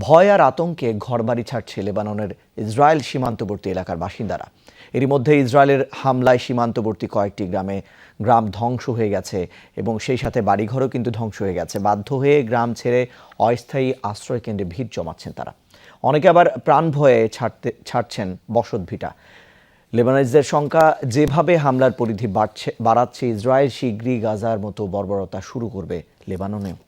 ভয় আর আতঙ্কে ঘরবাড়ি ছাড়ছে লেবাননের ইসরায়েল সীমান্তবর্তী এলাকার বাসিন্দারা। এরই মধ্যে ইসরায়েলের হামলায় সীমান্তবর্তী কয়েকটি গ্রাম ধ্বংস হয়ে গেছে এবং সেই সাথে বাড়িঘরও কিন্তু ধ্বংস হয়ে গেছে। বাধ্য হয়ে গ্রাম ছেড়ে অস্থায়ী আশ্রয় কেন্দ্রে ভিড় জমাচ্ছেন তারা। অনেকে আবার প্রাণ ভয়ে ছাড়ছেন বসতভিটা। লেবানিজদের সংখ্যা যেভাবে হামলার পরিধি বাড়াচ্ছে, ইসরায়েল শিগগিরই গাজার মতো বর্বরতা শুরু করবে লেবাননেও।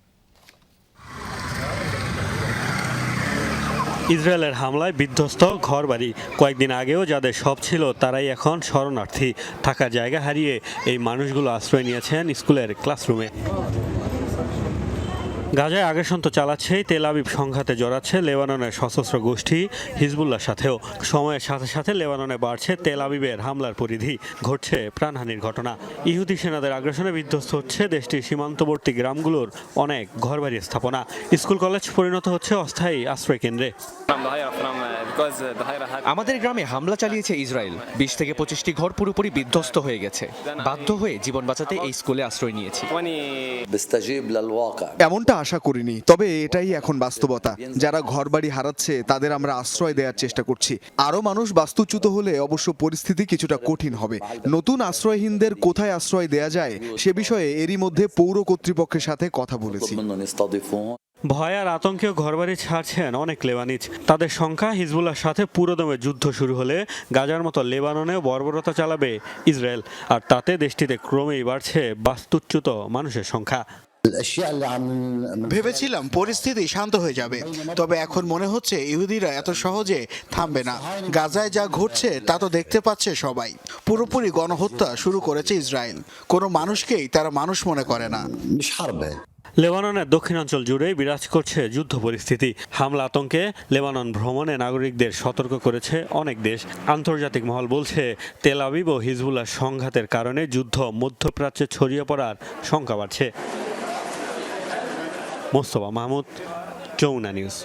ইসরায়েলের হামলায় বিধ্বস্ত ঘরবাড়ি। কয়েকদিন আগেও যাদের সব ছিল তারাই এখন শরণার্থী। থাকার জায়গা হারিয়ে এই মানুষগুলো আশ্রয় নিয়েছেন স্কুলের ক্লাসরুমে। গাজায় আগ্রাসন তো চালাচ্ছেই, তেল আবিব সংঘাতে জড়াচ্ছে লেবাননের সশস্ত্র গোষ্ঠী হিজবুল্লাহর সাথেও। সময়ের সাথে সাথে লেবাননে বাড়ছে তেল আবিবের হামলার পরিধি, ঘটছে প্রাণহানির ঘটনা। ইহুদি সেনাদের আগ্রাসনে বিধ্বস্ত হচ্ছে দেশটির সীমান্তবর্তী গ্রামগুলোর অনেক ঘরবাড়ি স্থাপনা। স্কুল কলেজ পরিণত হচ্ছে অস্থায়ী আশ্রয় কেন্দ্রে। আমাদের গ্রামে হামলা চালিয়েছে ইসরায়েল। 20 থেকে 25টি ঘর পুরোপুরি বিধ্বস্ত হয়ে গেছে। বাধ্য হয়ে জীবন বাঁচাতে এই স্কুলে আশ্রয় নিয়েছি। এমনটা আশা করিনি, তবে এটাই এখন বাস্তবতা। যারা ঘরবাড়ি হারাচ্ছে তাদের আমরা আশ্রয় দেওয়ার চেষ্টা করছি। আরো মানুষ বাস্তুচ্যুত হলে অবশ্য পরিস্থিতি কিছুটা কঠিন হবে। নতুন আশ্রয়হীনদের কোথায় আশ্রয় দেয়া যায় সে বিষয়ে এরই মধ্যে পৌর কর্তৃপক্ষের সাথে কথা বলেছি। ভয় আর আতঙ্কেও ঘরবাড়ি ছাড়ছেন অনেক লেবানিজ। তাদের সংখ্যা হিজবুল্লাহর সাথে পুরোদমে যুদ্ধ শুরু হলে গাজার মতো লেবাননেও বর্বরতা চালাবে ইসরায়েল, আর তাতে দেশটিতে ক্রমেই বাড়ছে বাস্তুচ্যুত মানুষের সংখ্যা। ভেবেছিলাম পরিস্থিতি শান্ত হয়ে যাবে, তবে এখন মনে হচ্ছে ইহুদিরা এত সহজে থামবে না। গাজায় যা ঘটছে তা তো দেখতে পাচ্ছে সবাই। পুরোপুরি গণহত্যা শুরু করেছে ইসরায়েল। কোনো মানুষকেই তারা মানুষ মনে করে না। লেবাননের দক্ষিণাঞ্চল জুড়ে বিরাজ করছে যুদ্ধ পরিস্থিতি। হামলা আতঙ্কে লেবানন ভ্রমণে নাগরিকদের সতর্ক করেছে অনেক দেশ। আন্তর্জাতিক মহল বলছে তেল আবিব ও হিজবুল্লাহ সংঘাতের কারণে যুদ্ধ মধ্যপ্রাচ্যে ছড়িয়ে পড়ার শঙ্কা বাড়ছে। মোস্তফা মাহমুদ, যমুনা নিউজ।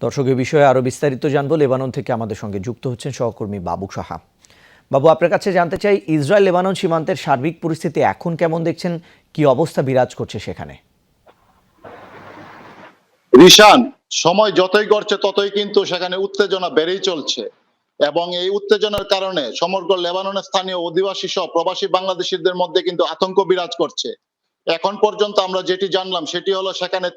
দর্শক, এ বিষয়ে আরো বিস্তারিত জানবো। লেবানন থেকে আমাদের সঙ্গে যুক্ত হচ্ছেন সহকর্মী বাবু সাহা। বাবু, আপনার কাছে জানতে চাই, ইসরায়েল লেবানন সীমান্তের সার্বিক পরিস্থিতি এখন কেমন দেখছেন? কি অবস্থা বিরাজ করছে সেখানে? রিশান, সময় যতই গড়ছে ততই কিন্তু সেখানে উত্তেজনা বেড়েই চলছে এবং এই উত্তেজনার কারণে সমগ্র লেবাননের স্থানীয় অধিবাসী সহ প্রবাসী বাংলাদেশিদের মধ্যে কিন্তু আতঙ্ক বিরাজ করছে। এখন পর্যন্ত আমরা যেটি জানলাম সেটি হলো সেখানে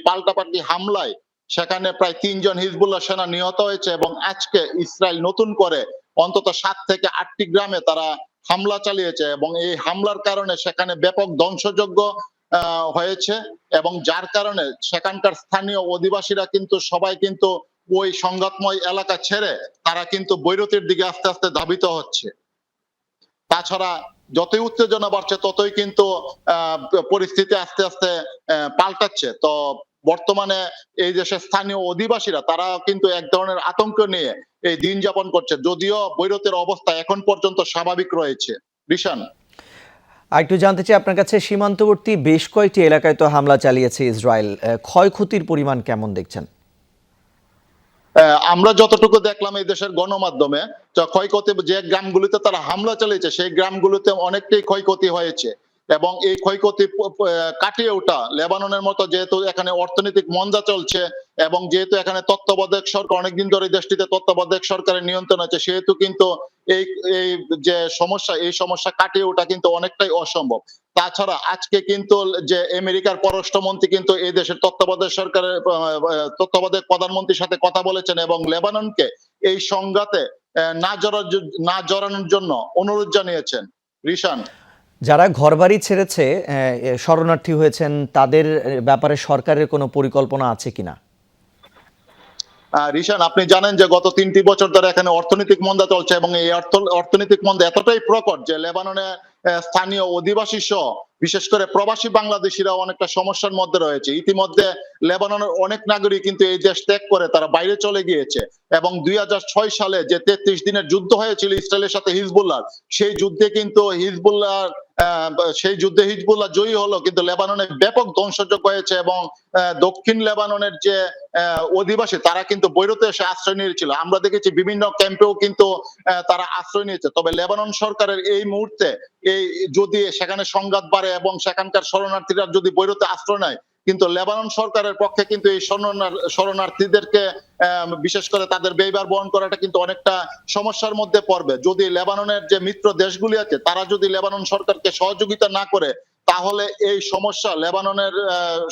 পাল্টাপাল্টি হামলায় সেখানে প্রায় 3 জন হিজবুল্লাহ সেনা নিহত হয়েছে এবং আজকে ইসরায়েল নতুন করে অন্তত 7 থেকে 8টি গ্রামে তারা হামলা চালিয়েছে এবং এই হামলার কারণে সেখানে ব্যাপক ধ্বংসযজ্ঞ হয়েছে এবং যার কারণে সেখানকার স্থানীয় অধিবাসীরা কিন্তু সবাই কিন্তু ওই সংঘাতময় এলাকা ছেড়ে তারা কিন্তু বৈরতির দিকে আস্তে আস্তে ধাবিত হচ্ছে। তাছাড়া যতই উত্তেজনা বাড়ছে ততই কিন্তু পরিস্থিতি আস্তে আস্তে পাল্টাচ্ছে। তো বর্তমানে এই দেশের স্থানীয় অধিবাসীরা তারা কিন্তু এক ধরনের আতঙ্ক নিয়ে এই দিন যাপন করছে, যদিও বৈরতের অবস্থা এখন পর্যন্ত স্বাভাবিক রয়েছে। রিশান, আর একটু জানতে চাই আপনার কাছে, সীমান্তবর্তী বেশ কয়েকটি এলাকায় তো হামলা চালিয়েছে ইসরায়েল, ক্ষয়ক্ষতির পরিমাণ কেমন দেখছেন? আমরা যতটুকু দেখলাম এই দেশের গণমাধ্যমে, ক্ষয়ক্ষতি যে গ্রামগুলিতে তারা হামলা চালিয়েছে সেই গ্রামগুলোতে অনেকটাই ক্ষয়ক্ষতি হয়েছে এবং এই ক্ষয়ক্ষতি কাটিয়ে ওঠা লেবাননের মতো, যেহেতু এখানে অর্থনৈতিক মন্দা চলছে এবং যেহেতু এখানে তত্ত্বাবধায়ক সরকার অনেকদিন ধরে দেশটিতে তত্ত্বাবধায়ক সরকারের নিয়ন্ত্রণ আছে, সেহেতু কিন্তু এই এই যে সমস্যা, এই সমস্যা কাটিয়ে ওঠা কিন্তু অনেকটাই অসম্ভব। তাছাড়া আজকে কিন্তু যে আমেরিকার পররাষ্ট্রমন্ত্রী কিন্তু এই দেশের তত্ত্বাবধায়ক সরকারের তত্ত্বাবধায়ক প্রধানমন্ত্রীর সাথে কথা বলেছেন এবং লেবাননকে এই সংঘাতে না জড়ানোর জন্য অনুরোধ জানিয়েছেন। রিশান, যারা ঘরবাড়ি ছেড়েছে, শরণার্থী হয়েছেন, তাদের ব্যাপারে সরকারের কোনো পরিকল্পনা আছে কিনা? রিশান, আপনি জানেন যে গত 3টি বছর ধরে এখানে অর্থনৈতিক মন্দা চলছে এবং এই অর্থনৈতিক মন্দা এতটাই প্রকট যে লেবাননে স্থানীয় অধিবাসী সহ বিশেষ করে প্রবাসী বাংলাদেশিরা অনেকটা সমস্যার মধ্যে রয়েছে। ইতিমধ্যে লেবাননের অনেক নাগরিক কিন্তু এই দেশ ত্যাগ করে তারা বাইরে চলে গিয়েছে এবং 2006 সালে যে 33 দিনের যুদ্ধ হয়েছিল ইসরায়েলের সাথে হিজবুল্লাহ, সেই যুদ্ধে হিজবুল্লাহ জয়ী হলো, কিন্তু লেবাননে ব্যাপক ধ্বংসযজ্ঞ হয়েছে এবং দক্ষিণ লেবাননের যে অধিবাসী তারা কিন্তু বৈরুতে এসে আশ্রয় নিয়েছিল। আমরা দেখেছি বিভিন্ন ক্যাম্পেও কিন্তু তারা আশ্রয় নিয়েছে। তবে লেবানন সরকারের এই মুহূর্তে এই যদি সেখানে সংঘাত বাড়ে এবং সেখানকার শরণার্থীরা যদি বৈরুতে আশ্রয় নেয়, কিন্তু লেবানন সরকারের পক্ষে কিন্তু এই শরণার্থীদেরকে বিশেষ করে তাদের ব্যয়ভার বহন করাটা কিন্তু অনেকটা সমস্যার মধ্যে পড়বে। যদি লেবাননের যে মিত্র দেশগুলি আছে তারা যদি লেবানন সরকারকে সহযোগিতা না করে, তাহলে এই সমস্যা লেবাননের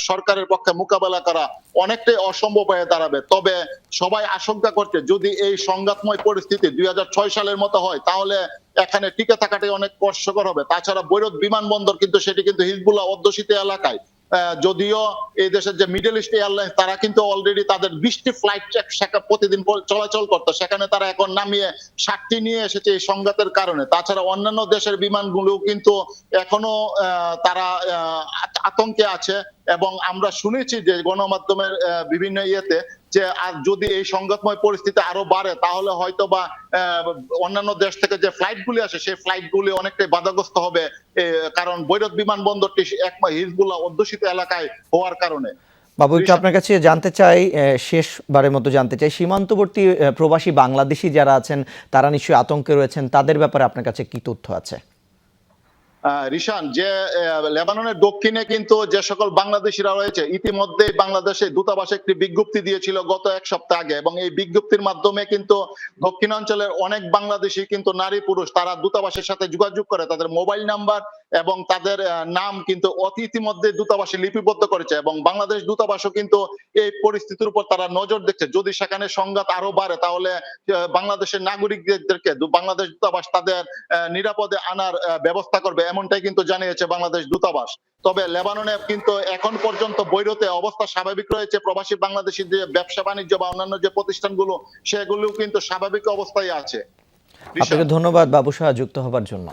সরকারের পক্ষে মোকাবেলা করা অনেকটাই অসম্ভব হয়ে দাঁড়াবে। তবে সবাই আশঙ্কা করছে যদি এই সংঘাতময় পরিস্থিতি 2006 সালের মতো হয়, তাহলে এখানে টিকে থাকাটাই অনেক কষ্টকর হবে। তাছাড়া বৈরুত বিমানবন্দর কিন্তু সেটি কিন্তু হিজবুল্লাহ অধ্যুষিত এলাকায়। যদিও এই দেশের যে মিডল ইস্ট এয়ারলাইন্স তারা কিন্তু অলরেডি তাদের 20টি ফ্লাইট প্রতিদিন চলাচল করতো, সেখানে তারা এখন নামিয়ে 60টি নিয়ে এসেছে এই সংঘাতের কারণে। তাছাড়া অন্যান্য দেশের বিমানগুলো কিন্তু এখনো তারা আতঙ্কে আছে, এবং আমরা শুনেছি যে গণমাধ্যমের বিভিন্ন ইয়েতে যে আর যদি এই সংঘাতময় পরিস্থিতি আরো বাড়ে, তাহলে হয়তো বা অন্যান্য দেশ থেকে যে ফ্লাইটগুলি আসে সেই ফ্লাইটগুলি অনেকটাই বাধাগ্রস্ত হবে, কারণ বৈরুত বিমানবন্দরটি হিজবুল্লাহ অধ্যুষিত এলাকায় হওয়ার কারণে। বাবু, একটু আপনার কাছে জানতে চাই, শেষবারের মতো জানতে চাই, সীমান্তবর্তী প্রবাসী বাংলাদেশি যারা আছেন তারা নিশ্চয়ই আতঙ্কে রয়েছেন, তাদের ব্যাপারে আপনার কাছে কি তথ্য আছে? রিশান, যে লেবাননের দক্ষিণে কিন্তু যে সকল বাংলাদেশিরা রয়েছে, ইতিমধ্যে বাংলাদেশে দূতাবাস একটি বিজ্ঞপ্তি দিয়েছিল গত এক সপ্তাহ আগে, এবং এই বিজ্ঞপ্তির মাধ্যমে কিন্তু দক্ষিণাঞ্চলের অনেক বাংলাদেশি কিন্তু নারী পুরুষ তারা দূতাবাসের সাথে যোগাযোগ করে তাদের মোবাইল নাম্বার এবং তাদের নাম কিন্তু ইতিমধ্যে দূতাবাসে লিপিবদ্ধ করেছে, এবং বাংলাদেশ দূতাবাসও কিন্তু এই পরিস্থিতির উপর তারা নজর দেখছে। যদি সেখানে সংঘাত আরো বাড়ে, তাহলে বাংলাদেশের নাগরিকদেরকে বাংলাদেশ দূতাবাস তাদের নিরাপদে আনার ব্যবস্থা করবে, এমনটাই কিন্তু জানিয়েছে বাংলাদেশ দূতাবাস। তবে লেবাননে কিন্তু এখন পর্যন্ত বৈরুতে অবস্থা স্বাভাবিক রয়েছে। প্রবাসী বাংলাদেশী যে ব্যবসা বাণিজ্য বা অন্যান্য যে প্রতিষ্ঠানগুলো সেগুলো কিন্তু স্বাভাবিক অবস্থায় আছে। আপনাকে ধন্যবাদ বাবু শাহ যুক্ত হবার জন্য।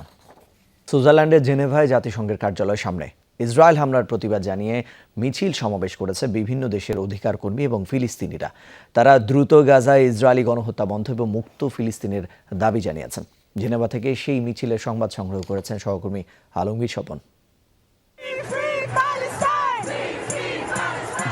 সুইজারল্যান্ডের জেনেভায় জাতিসংঘের কার্যালয়ের সামনে ইসরায়েল হামলার প্রতিবাদ জানিয়ে মিছিল সমাবেশ করেছে বিভিন্ন দেশের অধিকার কর্মী এবং ফিলিস্তিনিরা। তারা দ্রুত গাজায় ইসরায়েলি গণহত্যা বন্ধ এবং মুক্ত ফিলিস্তিনের দাবি জানিয়েছেন। জেনেভা থেকে সেই মিছিলের সংবাদ সংগ্রহ করেছেন সহকর্মী আলমগীর স্বপন।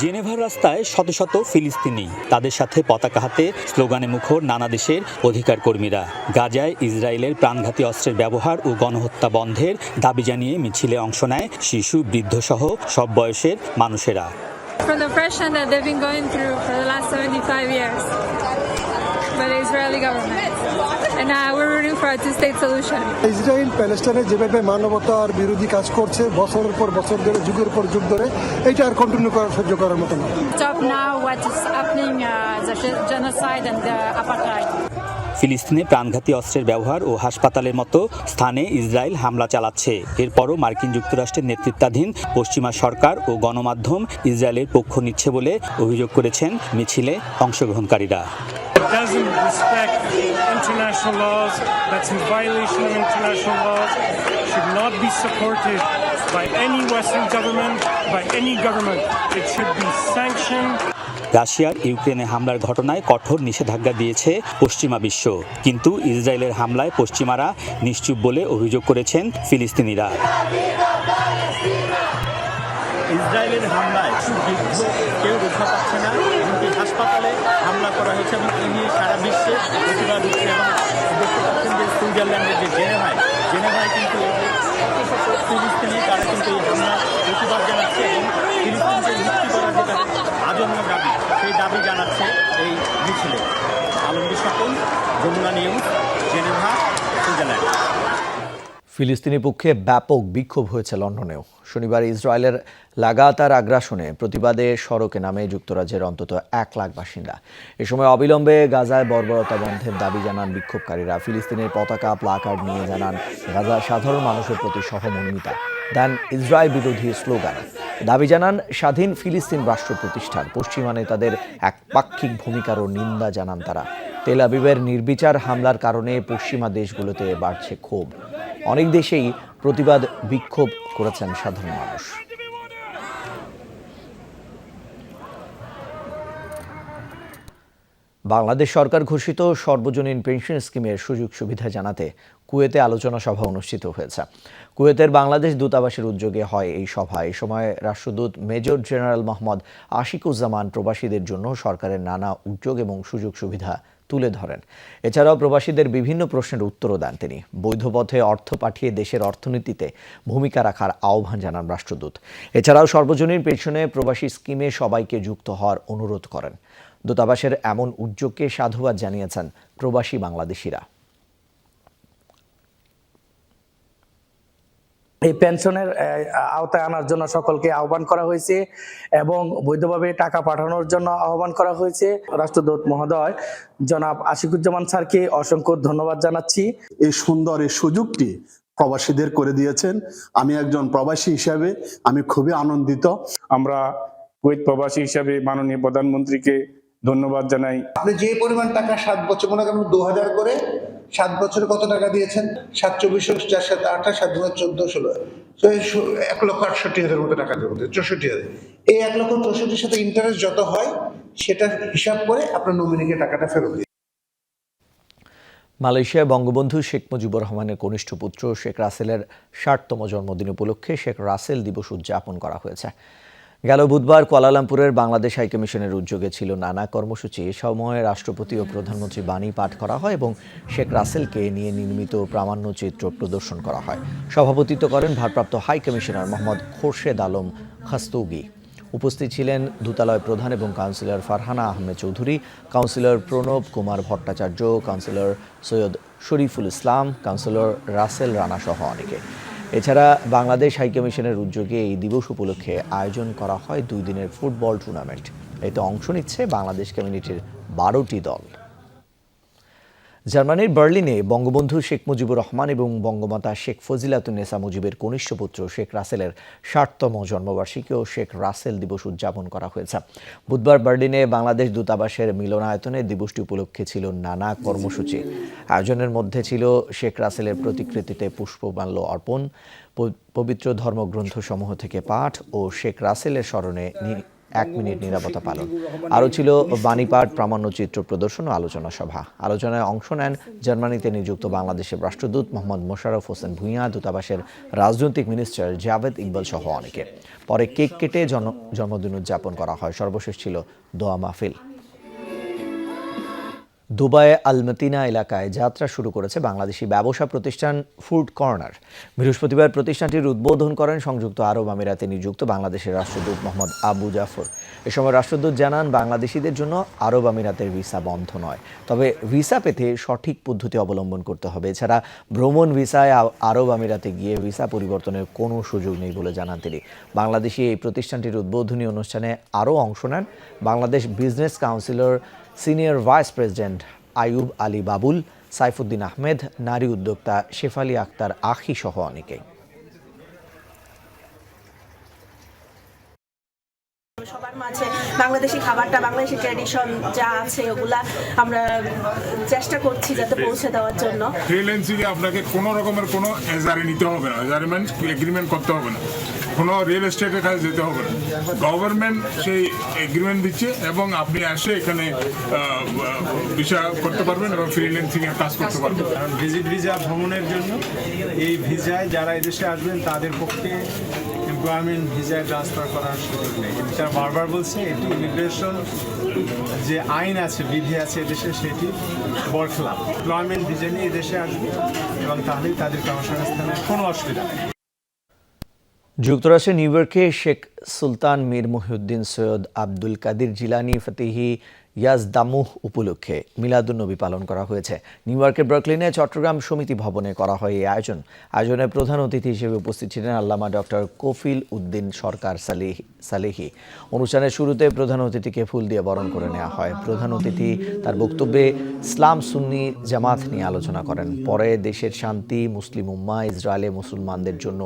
জেনেভার রাস্তায় শত শত ফিলিস্তিনি, তাদের সাথে পতাকা হাতে স্লোগানে মুখর নানা দেশের অধিকার কর্মীরা। গাজায় ইসরায়েলের প্রাণঘাতী অস্ত্রের ব্যবহার ও গণহত্যা বন্ধের দাবি জানিয়ে মিছিলে অংশ নেয় শিশু, বৃদ্ধ সহ সব বয়সের মানুষেরা। From the oppression that they've been going through for the last 75 years by the Israeli government. And we're rooting for a two-state solution. Israel প্যালেস্টাইনে যেভাবে মানবতার বিরোধী কাজ করছে বছরের পর বছর ধরে, যুগের পর যুগ ধরে, এটা আর কন্টিনিউ সহ্য করার মতো না। Stop now what is happening, the genocide and the apartheid. ফিলিস্তিনে প্রাণঘাতী অস্ত্রের ব্যবহার ও হাসপাতালের মতো স্থানে ইসরায়েল হামলা চালাচ্ছে। এরপরও মার্কিন যুক্তরাষ্ট্রের নেতৃত্বাধীন পশ্চিমা সরকার ও গণমাধ্যম ইসরায়েলের পক্ষ নিচ্ছে বলে অভিযোগ করেছেন মিছিলে অংশগ্রহণকারীরা। Doesn't respect international laws, that's in violation of international laws, should not be supported by any Western government, by any government. It should be sanctioned. রাশিয়ার ইউক্রেনে হামলার ঘটনায় কঠোর নিষেধাজ্ঞা দিয়েছে পশ্চিমা বিশ্ব, কিন্তু ইসরায়েলের হামলায় পশ্চিমারা নিশ্চুপ বলে অভিযোগ করেছেন ফিলিস্তিনিরা। ইসরায়েলের হামলায় বৃদ্ধ কেউ রক্ষা পাচ্ছে না, এমনকি হাসপাতালে হামলা করা হয়েছে এবং এ নিয়ে সারা বিশ্বে প্রতিবাদ হচ্ছে। এবং দেখতে পাচ্ছেন যে সুইজারল্যান্ডের যে জেনেভায় কিন্তু ফিলিস্তিনি তারা কিন্তু এই হামলার প্রতিবাদ জানাচ্ছে এবং ফিলিস্তিনকে মুক্তি করার যেটা আজন্ম দাবি, সেই দাবি জানাচ্ছে এই মিছিলে। Alamgir Swapan, Jamuna news, Geneva, Switzerland. ফিলিস্তিনি পক্ষে ব্যাপক বিক্ষোভ হয়েছে লন্ডনেও। শনিবার ইসরায়েলের লাগাতার আগ্রাসনে প্রতিবাদে সড়কে নামে যুক্তরাজ্যের অন্তত 1 লাখ বাসিন্দা। এ সময় অবিলম্বে গাজায় বর্বরতা বন্ধের দাবি জানান বিক্ষোভকারীরা। ফিলিস্তিনের পতাকা, প্লাকার্ড নিয়ে জানান গাজার সাধারণ মানুষের প্রতি সহমর্মিতা, দেন ইসরায়েল বিরোধী স্লোগান। দাবি জানান স্বাধীন ফিলিস্তিন রাষ্ট্র প্রতিষ্ঠার। পশ্চিমা নেতাদের একপাক্ষিক ভূমিকারও নিন্দা জানান তারা। তেল আবিবের নির্বিচার হামলার কারণে পশ্চিমা দেশগুলোতে বাড়ছে ক্ষোভ। অনেক দেশেই প্রতিবাদ বিক্ষোভ করেছেন সাধারণ মানুষ। বাংলাদেশ সরকার ঘোষিত সর্বজনীন পেনশন স্কিমের সুযোগ সুবিধা জানাতে কুয়েতে আলোচনা সভা অনুষ্ঠিত হয়েছে। কুয়েতের বাংলাদেশ দূতাবাসের উদ্যোগে হয় এই সভা। এই সময় রাষ্ট্রদূত মেজর জেনারেল মোহাম্মদ আশিকুজ্জামান প্রবাসীদের জন্য সরকারের নানা উদ্যোগ এবং সুযোগ সুবিধা তুলে ধরেন। এছাড়াও প্রবাসীদের বিভিন্ন প্রশ্নের উত্তরও দেন তিনি। বৈধ পথে অর্থ পাঠিয়ে দেশের অর্থনীতিতে ভূমিকা রাখার আহ্বান জানান রাষ্ট্রদূত। এছাড়াও সর্বজনীন পেনশনে প্রবাসী স্কিমে সবাইকে যুক্ত হওয়ার অনুরোধ করেন। দূতাবাসের এমন উদ্যোগকে সাধুবাদ জানিয়েছেন প্রবাসী বাংলাদেশিরা। এই পেনশনের আওতায় আনার জন্য সকলকে আহ্বান করা হয়েছে এবং বৈধভাবে টাকা পাঠানোর জন্য আহ্বান করা হয়েছে। রাষ্ট্রদূত মহোদয় জনাব আশিকুজ্জামান স্যারকে অসংখ্য ধন্যবাদ জানাচ্ছি। এই সুন্দর এই সুযোগটি প্রবাসীদের করে দিয়েছেন। আমি একজন প্রবাসী হিসাবে আমি খুবই আনন্দিত। আমরা কুয়েত প্রবাসী হিসাবে মাননীয় প্রধানমন্ত্রীকে ধন্যবাদ জানাই। আপনি যে পরিমাণ টাকা 7 বছর মনে করেন 2000 করে 7 বছরে কত টাকা দিয়েছেন? 7 24 4 7 8 7 14 16 তো 1,68,000 মতো টাকা দেবো, 64,000। এই 1,64,000 সাথে ইন্টারেস্ট যত হয় সেটা হিসাব করে আপনার নমিনিকে টাকাটা ফেরত দিন। মালয়েশিয়ায় বঙ্গবন্ধু শেখ মুজিবুর রহমানের কনিষ্ঠ পুত্র শেখ রাসেলের 60তম জন্মদিন উপলক্ষে শেখ রাসেল দিবস উদযাপন করা হয়েছে। গেল বুধবার কুয়ালালামপুরের বাংলাদেশ হাইকমিশনের উদ্যোগে ছিল নানা কর্মসূচি। এ সময় রাষ্ট্রপতি ও প্রধানমন্ত্রী বাণী পাঠ করা হয় এবং শেখ রাসেলকে নিয়ে নির্মিত প্রামাণ্যচিত্র প্রদর্শন করা হয়। সভাপতিত্ব করেন ভারপ্রাপ্ত হাই কমিশনার মোহাম্মদ খোরশেদ আলম খাস্তগি। উপস্থিত ছিলেন দূতালয় প্রধান এবং councillor Farhana Ahmed Chowdhury, councillor Pranab Kumar Bhattacharya, councillor Syed Shariful Islam, councillor Russell Rana সহ অনেকে। এছাড়া বাংলাদেশ হাইকমিশনের উদ্যোগে এই দিবস উপলক্ষে আয়োজন করা হয় 2 দিনের ফুটবল টুর্নামেন্ট। এতে অংশ নিচ্ছে বাংলাদেশ কমিউনিটির 12টি দল। জার্মানির বার্লিনে বঙ্গবন্ধু শেখ মুজিবুর রহমান এবং বঙ্গমাতা শেখ ফজিলাতুন্নেসা মুজিবের কনিষ্ঠ পুত্র শেখ রাসেলের 60তম জন্মবার্ষিকী ও শেখ রাসেল দিবস উদযাপন করা হয়েছে। বুধবার বার্লিনে বাংলাদেশ দূতাবাসের মিলনায়তনে দিবসটি উপলক্ষে ছিল নানা কর্মসূচি। আয়োজনের মধ্যে ছিল শেখ রাসেলের প্রতিকৃতিতে পুষ্পমাল্য অর্পণ, পবিত্র ধর্মগ্রন্থ সমূহ থেকে পাঠ ও শেখ রাসেলের স্মরণে 1 মিনিট নীরবতা পালন। আরও ছিল বাণীপাঠ, প্রামাণ্যচিত্র প্রদর্শন ও আলোচনা সভা। আলোচনায় অংশ নেন জার্মানিতে নিযুক্ত বাংলাদেশের রাষ্ট্রদূত মোহাম্মদ মোশাররফ হোসেন ভূঁইয়া, দূতাবাসের রাজনৈতিক মিনিস্টার জাভেদ ইকবাল সহ অনেকে। পরে কেক কেটে জন্মদিন উদযাপন করা হয়। সর্বশেষ ছিল দোয়া মাহফিল। দুবাইয়ে আলমতিনা এলাকায় যাত্রা শুরু করেছে বাংলাদেশি ব্যবসা প্রতিষ্ঠান ফুড কর্নার। বৃহস্পতিবার প্রতিষ্ঠানটির উদ্বোধন করেন সংযুক্ত আরব আমিরাতে নিযুক্ত বাংলাদেশের রাষ্ট্রদূত মোহাম্মদ আবু জাফর। এ সময় রাষ্ট্রদূত জানান, বাংলাদেশিদের জন্য আরব আমিরাতের ভিসা বন্ধ নয়, তবে ভিসা পেতে সঠিক পদ্ধতি অবলম্বন করতে হবে। এছাড়া ভ্রমণ ভিসায় আরব আমিরাতে গিয়ে ভিসা পরিবর্তনের কোনো সুযোগ নেই বলে জানান তিনি। বাংলাদেশি এই প্রতিষ্ঠানটির উদ্বোধনী অনুষ্ঠানে আরও অংশ নেন Bangladesh business councillor senior vice president Ayub Ali Babul, Saifuddin Ahmed, নারী উদ্যোক্তা শেফালি আক্তার আখি সহ অনেকে। সবার মাঝে বাংলাদেশি খাবারটা, বাংলাদেশি ট্র্যাডিশন যা আছে ওগুলা আমরা চেষ্টা করছি যাতে পৌঁছে দেওয়ার জন্য। ফ্রিল্যান্সিং এ আপনাকে কোনো রকমের কোনো এজারি নিতে হবে না, এগ্রিমেন্ট করতে হবে না, কোনো রিয়েল এস্টেটের কাছে যেতে হবে না। গভর্নমেন্ট সেই এগ্রিমেন্ট দিচ্ছে এবং আপনি এসে এখানে ভিসা করতে পারবেন এবং ফ্রিল্যান্সিং এর কাজ করতে পারবেন। কারণ ভিজিট ভিসা ভ্রমণের জন্য এই ভিসায় যারা এদেশে আসবেন তাদের পক্ষে এমপ্লয়মেন্ট ভিসায় ট্রান্সফার করার সুযোগ নেই। তারা বারবার বলছে এটি ইমিগ্রেশন যে আইন আছে, বিধি আছে এদেশে, সেটি বরখেলাপ। এমপ্লয়মেন্ট ভিসা নিয়ে এদেশে আসবে এবং তাহলেই তাদের কর্মসংস্থানের কোনো অসুবিধা নেই। যুক্তরাষ্ট্রের নিউ ইয়র্কে শেখ সুলতান মীর মহিউদ্দিন সৈয়দ আব্দুল কাদির জিলানি ফতিহি ইয়াজদামুহ উপলক্ষে মিলাদুন্নবী পালন করা হয়েছে। নিউ ইয়র্কের ব্রুকলিনে চট্টগ্রাম সমিতি ভবনে করা হয় এই আয়োজন। আয়োজনে প্রধান অতিথি হিসেবে উপস্থিত ছিলেন আল্লামা ডক্টর কফিল উদ্দিন সরকার সালেহি। অনুষ্ঠানের শুরুতে প্রধান অতিথিকে ফুল দিয়ে বরণ করে নেওয়া হয়। প্রধান অতিথি তার বক্তব্যে ইসলাম সুন্নি জামাত নিয়ে আলোচনা করেন। পরে দেশের শান্তি, মুসলিম উম্মাহ, ইসরায়েলে মুসলমানদের জন্য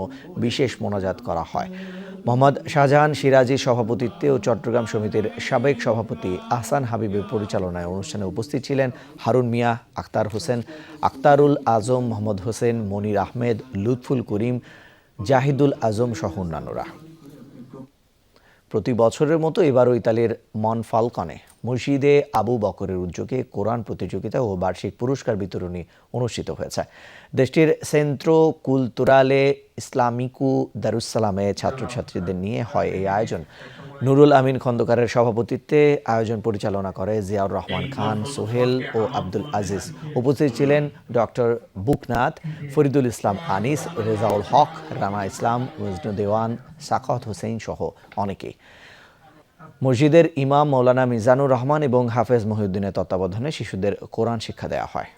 বিশেষ মোনাজাত করা হয়। মোহাম্মদ শাহজাহান সিরাজির সভাপতিত্বে ও চট্টগ্রাম সমিতির সাবেক সভাপতি আহসান হাবিবের পরিচালনায় অনুষ্ঠানে উপস্থিত ছিলেন হারুন মিয়া, আখতার হোসেন, আখতারুল আজম, মোহাম্মদ হোসেন, মনির আহমেদ, লুৎফুল করিম, জাহিদুল আজম সহ অন্যান্যরা। প্রতি বছরের মতো এবারও ইতালির মনফালকনে মসজিদে আবু বকরের উদ্যোগে কোরআন প্রতিযোগিতা ও বার্ষিক পুরস্কার বিতরণী অনুষ্ঠিত হয়েছে। দেশটির সেন্ট্রো কুলতুরালে ইসলামিকু দারুসালামে ছাত্রছাত্রীদের নিয়ে হয় এই আয়োজন। নুরুল আমিন খন্দকারের সভাপতিত্বে আয়োজন পরিচালনা করে জিয়াউর রহমান খান, সোহেল ও আব্দুল আজিজ। উপস্থিত ছিলেন ডক্টর বুকনাথ, ফরিদুল ইসলাম আনিস, রেজাউল হক, রানা ইসলাম, মজনু দেওয়ান, সাখাওয়াত হোসেন সহ অনেকেই। মসজিদের ইমাম মৌলানা মিজানুর রহমান এবং হাফেজ মহিউদ্দিনের তত্ত্বাবধানে শিশুদের কোরআন শিক্ষা দেওয়া হয়।